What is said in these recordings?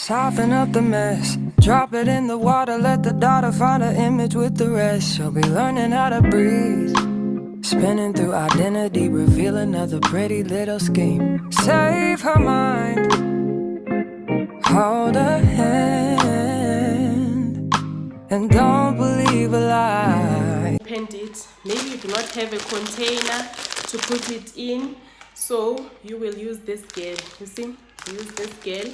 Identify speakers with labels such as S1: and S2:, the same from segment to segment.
S1: Soften up the mess, drop it in the water, let the daughter find her image with the rest. She'll be learning how to breathe, spinning through identity, reveal another pretty little scheme. Save her mind, hold her hand, and don't believe a lie.
S2: Opened it. Maybe you do not have a container to put it in, so you will use this gel. You see, use this gel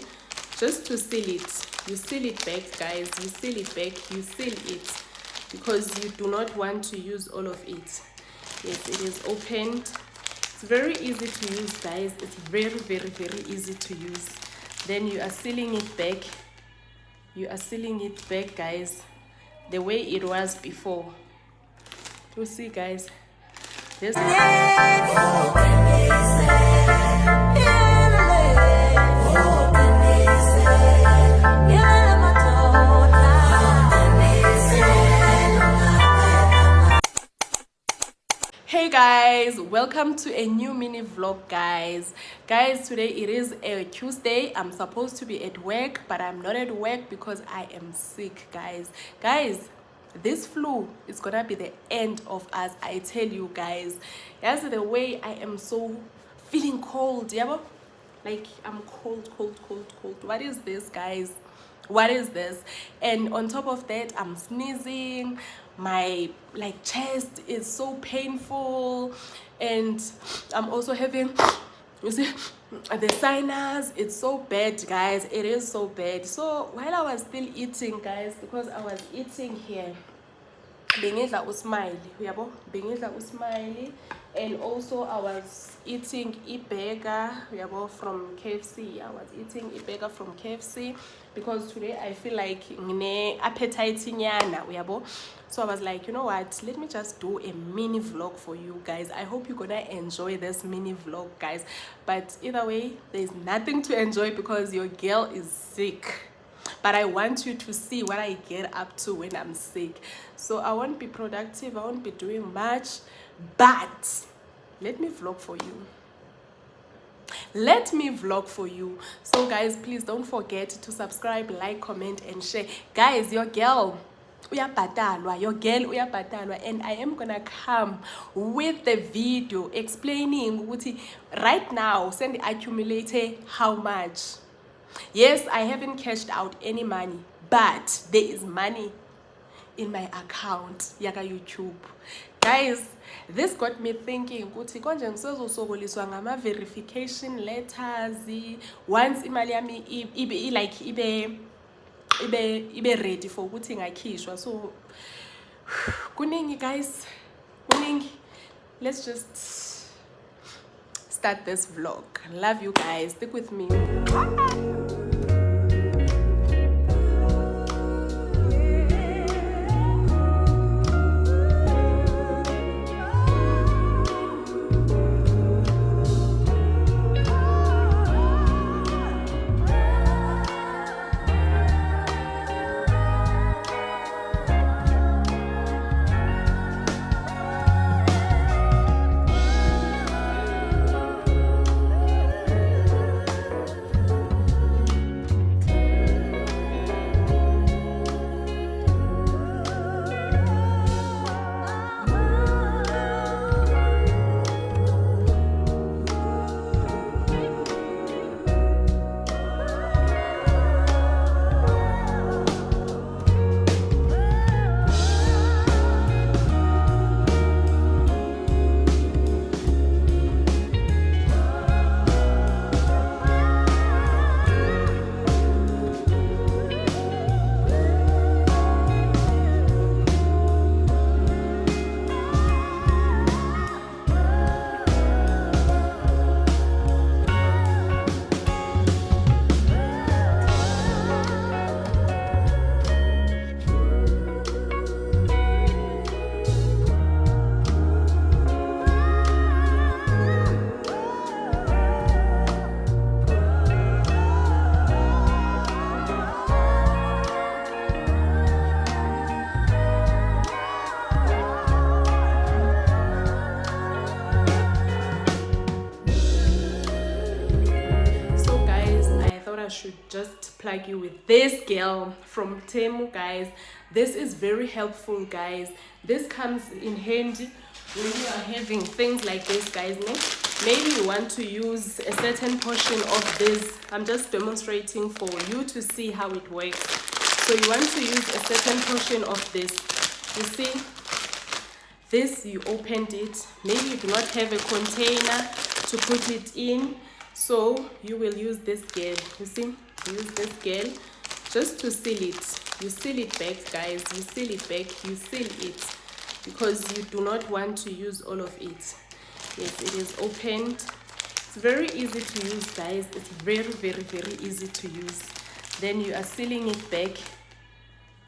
S2: just to seal it. You seal it back, guys. You seal it back. You seal it because you do not want to use all of it. Yes, it is opened. It's very easy to use, guys. It's very easy to use. Then you are sealing it back. You are sealing it back, guys, the way it was before. You see, guys, this. Hey guys, welcome to a new mini vlog, guys. Today it is a Tuesday. I'm supposed to be at work, but I'm not at work because I am sick, guys. This flu is gonna be the end of us, I tell you, guys. That's the way I am so feeling cold, yeah? Like I'm cold. What is this, guys? What is this? And on top of that, I'm sneezing. My chest is so painful, and I'm also having, you see, the sinus. It's so bad, guys. It is so bad. So while I was still eating, guys, because I was eating here, bengidla usmile, uyabo, bengidla usmile, and also I was eating a burger, uyabo, from KFC. I was eating a burger from KFC because today I feel like ngine appetite nyana, uyabo. So I was like, you know what, let me just do a mini vlog for you guys. I hope you're gonna enjoy this mini vlog, guys. But either way, there's nothing to enjoy because your girl is sick. But I want you to see what I get up to when I'm sick. So I won't be productive, I won't be doing much, but let me vlog for you. Let me vlog for you. So guys, please don't forget to subscribe, like, comment, and share. Guys, your girl uyabhatalwa, and I am gonna come with the video explaining ukuthi right now send accumulate how much. Yes, I haven't cashed out any money, but there is money in my account yaka YouTube. Guys, this got me thinking ukuthi konje ngisezosokoliswa ngama verification letters once imali yami ibe ready for ukuthi ngakhishwa. So kuningi, guys, kuningi. Let's just start this vlog. Love you guys, stick with me. I should just plug you with this girl from Temu, guys. This is very helpful, guys. This comes in handy when you are having things like this, guys. Maybe you want to use a certain portion of this. I'm just demonstrating for you to see how it works. So you want to use a certain portion of this. You see, this, you opened it. Maybe you do not have a container to put it in, so you will use this gel. You see, use this gel just to seal it. You seal it back, guys. You seal it back. You seal it because you do not want to use all of it. Yes, it is opened. It's very easy to use, guys. It's very, very, very easy to use. Then you are sealing it back.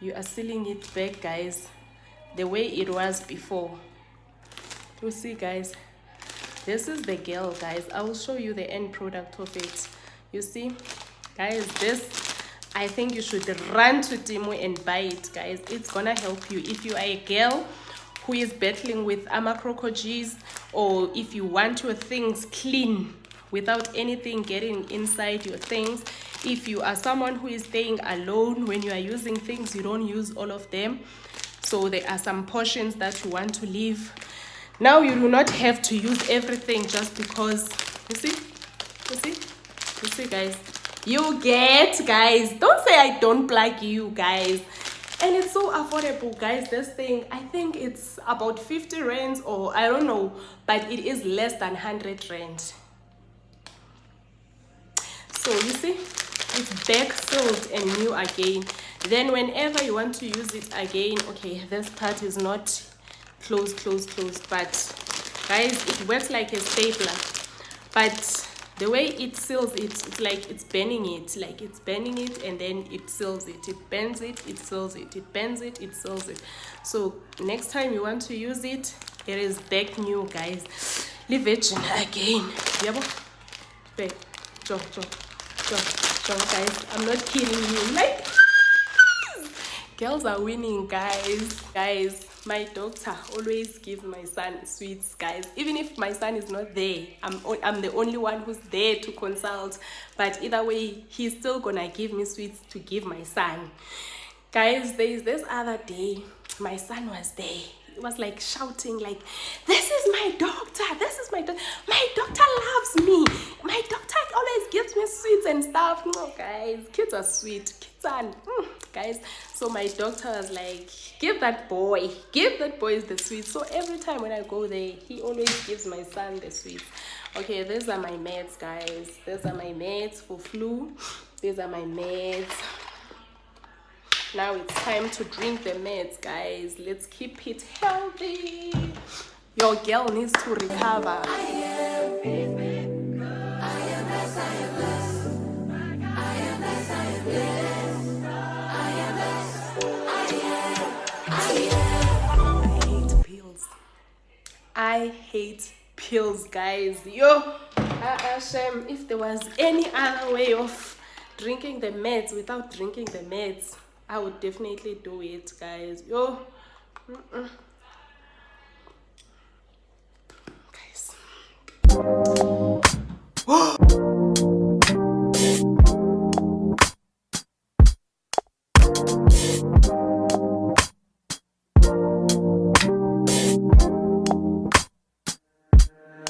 S2: You are sealing it back, guys, the way it was before. You see, guys, this is the gel, guys. I will show you the end product of it. You see, guys, this, I think you should run to Temu and buy it, guys. It's gonna help you if you are a girl who is battling with amacrocoges, or if you want your things clean without anything getting inside your things. If you are someone who is staying alone, when you are using things, you don't use all of them, so there are some portions that you want to leave. Now you do not have to use everything just because, you see, guys, you get, guys, don't say I don't plug you, guys. And it's so affordable, guys. This thing, I think it's about 50 rands, or I don't know, but it is less than 100 rand. So you see, it's back sealed and new again. Then whenever you want to use it again, okay, this part is not closed, but guys, it works like a stapler. But the way it seals it, it's like it's bending it, and then it seals it. It bends it, it seals it. It bends it, it seals it. So next time you want to use it, it is back new, guys. Leave it again. Yabo, back, jump, guys. I'm not kidding you. Like, girls are winning, guys. My doctor always gives my son sweets, guys. Even if my son is not there, I'm the only one who's there to consult. But either way, he's still gonna give me sweets to give my son. Guys, there's this other day, my son was there. He was like shouting, like, this is my doctor, my doctor loves me, my doctor always gives me sweets and stuff. No, guys, kids are sweet, guys. So my doctor was like, give that boy the sweets. So every time when I go there, he always gives my son the sweets. Okay, these are my meds, guys. These are my meds for flu. These are my meds. Now it's time to drink the meds, guys. Let's keep it healthy. Your girl needs to recover. I hate pills, guys. Shame. If there was any other way of drinking the meds without drinking the meds, I would definitely do it, guys. Guys.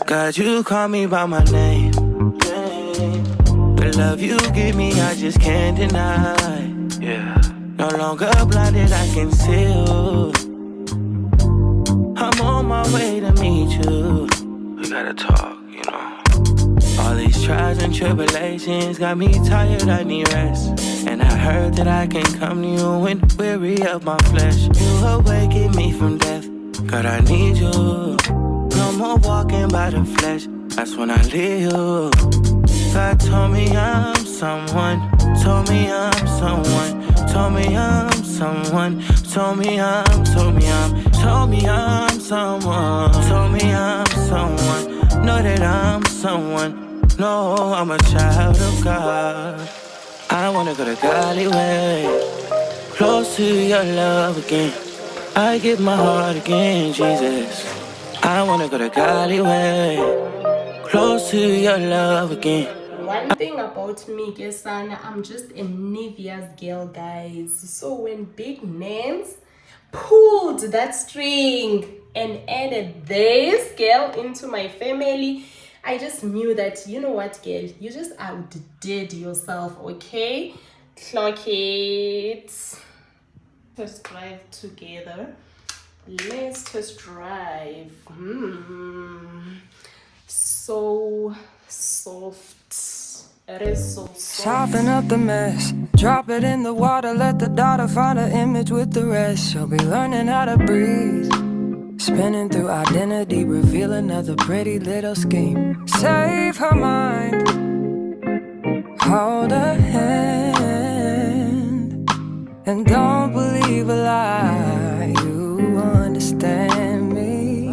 S1: God, you call me by my name. The love you give me, I just can't deny. Yeah. No longer blinded, I can see you. I'm on my way to meet you. We gotta talk, you know. All these trials and tribulations got me tired, I need rest. And I heard that I can come to you when weary of my flesh. You awaken me from death, God, I need you. No more walking by the flesh, that's when I leave you. God told me I'm someone, told me I'm someone, told me I'm someone, told me I'm someone, told me I'm someone, know that I'm someone, no, I'm a child of God. I wanna go the godly way, close to your love again. I give my heart again, Jesus. I wanna go the godly way, close to your love again.
S2: One thing about me, Kesana, I'm just a Nivea's girl, guys. So when Big Nance pulled that string and added this girl into my family, I just knew that, you know what, girl, you just outdid yourself, okay? Clock it. Test drive together. Let's test drive. So soft. It is so soft.
S1: Soften up the mess, drop it in the water, let the daughter find her image with the rest. She'll be learning how to breathe, spinning through identity, reveal another pretty little scheme. Save her mind, hold her hand, and don't believe a lie, you understand me.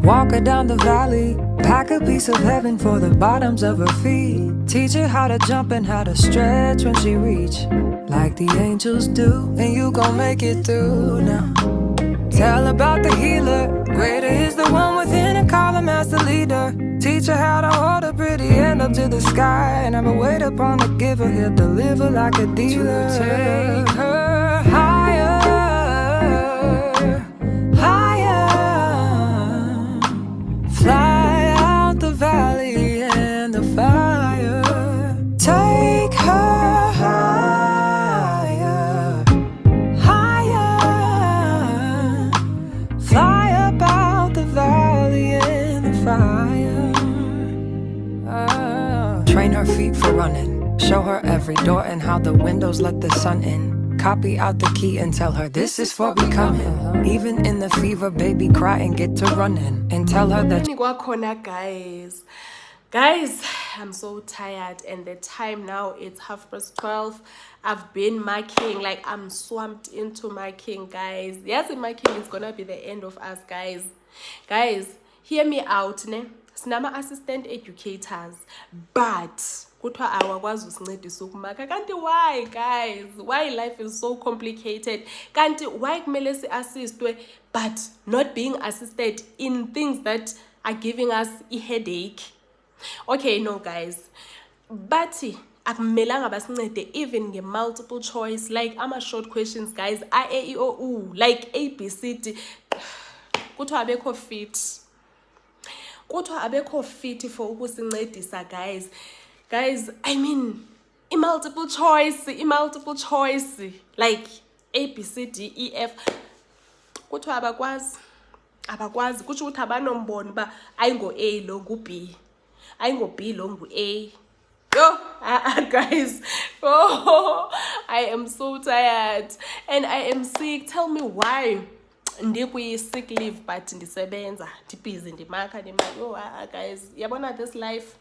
S1: Walk her down the valley, pack a piece of heaven for the bottoms of her feet. Teach her how to jump and how to stretch when she reach, like the angels do, and you gon' make it through now. Tell about the healer, greater is the one within, and call him as the leader. Teach her how to hold a pretty hand up to the sky, and never wait upon the giver, he'll deliver like a dealer. To take her higher, higher, fly out the valley and the fire. Take her higher, higher, fly up out the valley and the fire. Train her feet for running, show her every door and how the windows let the sun in. Copy out the key and tell her this is for becoming. Even in the fever, baby, cry and get to running. And tell her that
S2: guys, I'm so tired, and the time now it's 12:30. I've been marking, like I'm swamped into marking, guys. Yes, in marking is gonna be the end of us, guys. Hear me out, ne? Sinama assistant educators, but kuthiwa awakwazi usincedisa ukumaka. Kanti why, guys? Why life is so complicated? Kanti why kumele si-assistwe but not being assisted in things that are giving us a headache? Okay, no, guys, but akumelanga basincede even nge-multiple choice, like ama-short questions, guys, a-e-i-o-u, like ABCD. Kuthiwa abekho fit for ukusincedisa, guys. I mean, multiple choice, like ABCDEF. Kuthiwa abakwazi kutsho ukuthi abanombono ba ayingo-A lo ngu-B, ayingo-B lo ngu-A. Yo, guys, oh, I am so tired and I am sick. Tell me why ndikwi-sick leave but ndisebenza, ndibhizi, ndimaka. Oh, guys, yabona this life,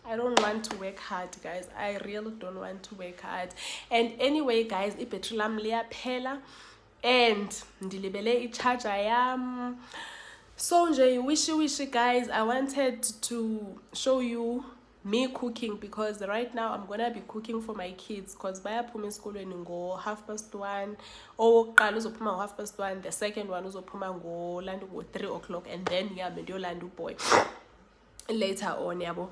S2: I don't want to work hard, guys. I really don't want to work hard. And anyway, guys, ibhetri lam liyaphela and ndilibele i-charger yam. So nje wishy, guys, I wanted to show you me cooking, because right now I'm gonna be cooking for my kids, because bayaphuma esikolweni ngo 1:30, owokuqala uzophuma ngo 1:30, the second one uzophuma ngo 3 o'clock, and then ngihambe ndiyolanda uboy later on, yabo.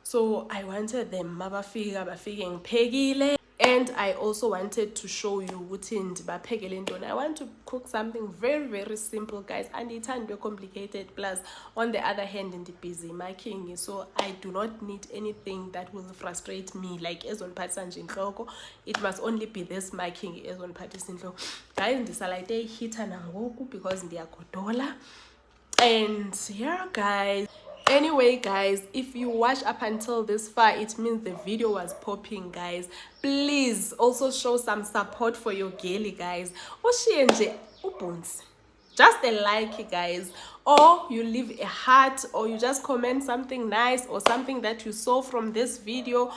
S2: So I wanted them mabafika bafike ngiphekile, and I also wanted to show you ukuthi ndibaphekele ntoni. I want to cook something very, very simple, guys, and it's not complicated. Plus, on the other hand, I'm busy marking, so I do not need anything that will frustrate me, like ezoniphathisa nje inhloko. It must only be this marking ezoniphathisa inhloko. Guys, ndisalayite heater nangoku because ndiyagodola. And yeah, guys. Anyway, guys, if you watch up until this far, it means the video was popping, guys. Please also show some support for your girly, guys. Just a like, guys, or you leave a heart, or you just comment something nice or something that you saw from this video.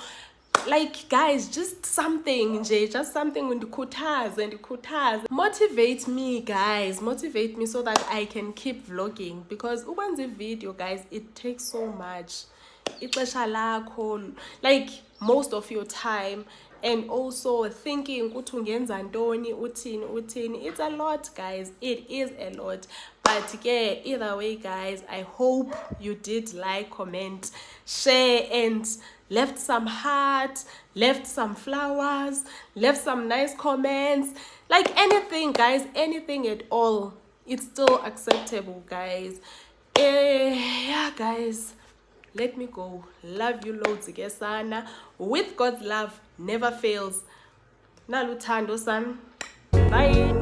S2: Like, guys, just something with the kutas and the kutas. Motivate me, guys. Motivate me so that I can keep vlogging, because once a video, guys, it takes so much. Like most of your time, and also thinking it's a lot, guys. It is a lot, But yeah, either way guys, I hope you did like, comment, share, and left some heart, left some flowers, left some nice comments, like anything guys, anything at all, it's still acceptable guys. Yeah guys, let me go. Love you loads sana. With God's love never fails. Naluthando san. Bye.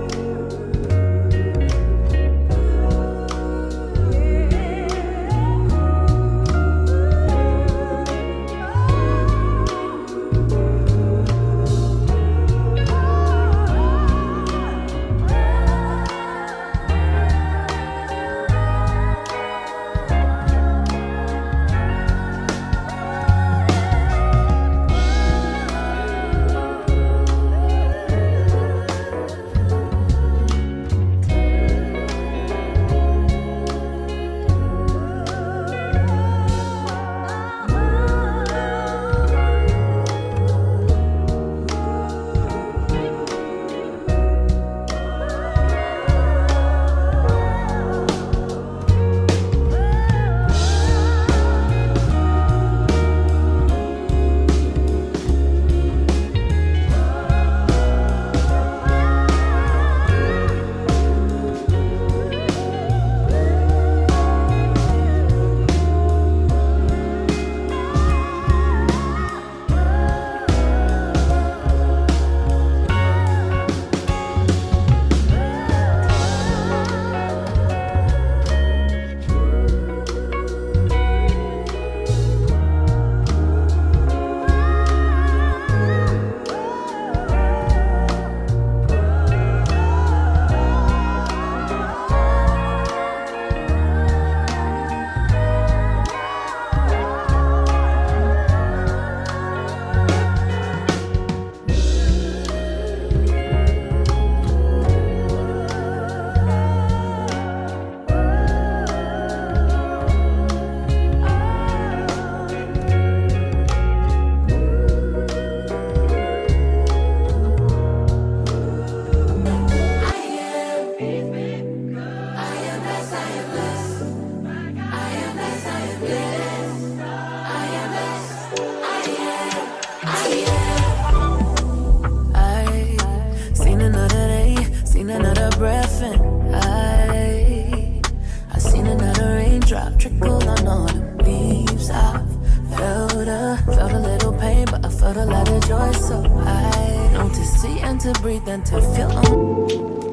S1: Felt a lot of joy, so I know to see and to breathe and to feel.